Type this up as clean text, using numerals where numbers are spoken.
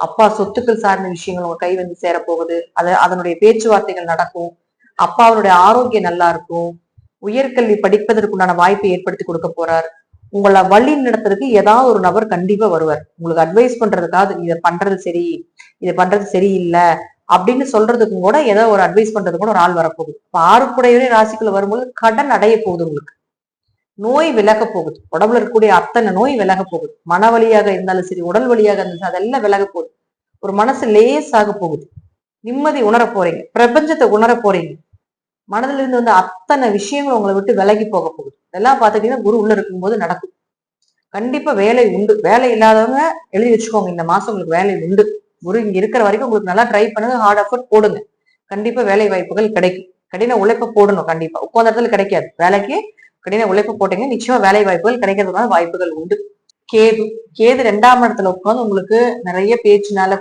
அப்பா சொத்துக்கள் சார்ந்த விஷயங்கள் உங்க கை வந்து சேரப்போகுது. அதனுடைய பேச்சுவார்த்தைகள் நடக்கும். அப்பாவுடைய ஆரோக்கியம் நல்லா இருக்கும். உயர்கல்வி படிப்பதற்குண்டான வாய்ப்பை ஏற்படுத்தி கொடுக்க போறார். உங்களை வழி நடத்துறதுக்கு ஏதாவது ஒரு நபர் கண்டிப்பா வருவார். உங்களுக்கு அட்வைஸ் பண்றதுக்காவது இதை பண்றது சரி, இதை பண்றது சரியில்லை அப்படின்னு சொல்றதுக்கும் கூட ஏதோ ஒரு அட்வைஸ் பண்றதுக்கு கூட ஒரு ஆள் வரப்போகுது. இப்ப 6 ராசிக்குள்ள வரும்போது கடன் அடைய போகுது. உங்களுக்கு நோய் விலக போகுது. உடம்புல இருக்கக்கூடிய அத்தனை நோய் விலக போகுது. மன வழியாக இருந்தாலும் சரி, உடல் வழியாக இருந்தாலும் அதெல்லாம் விலக போகுது. ஒரு மனசு லேசாக போகுது. நிம்மதி உணர போறீங்க. பிரபஞ்சத்தை உணர போறீங்க. மனதில இருந்து வந்து அத்தனை விஷயங்கள் உங்களை விட்டு விலகி போக போகுது. இதெல்லாம் பார்த்துட்டீங்கன்னா குரு உள்ள இருக்கும்போது நடக்கும். கண்டிப்பா வேலை உண்டு. வேலை இல்லாதவங்க எழுதி வச்சுக்கோங்க. இந்த மாசம் உங்களுக்கு வேலை உண்டு. குரு இங்க இருக்கிற வரைக்கும் உங்களுக்கு நல்லா ட்ரை பண்ணுங்க. ஹார்ட் எஃபர்ட் போடுங்க. கண்டிப்பா வேலை வாய்ப்புகள் கிடைக்கும். கடின உழைப்ப போடணும். கண்டிப்பா உட்கார்ந்த இடத்துல கிடைக்காது. வேலைக்கு கடின உழைப்பு போட்டீங்க நிச்சயமா வேலை வாய்ப்புகள் கிடைக்கிறதுக்கான வாய்ப்புகள் உண்டு. கேது 2ஆம் இடத்துல உட்கார்ந்து உங்களுக்கு நிறைய பேச்சுனால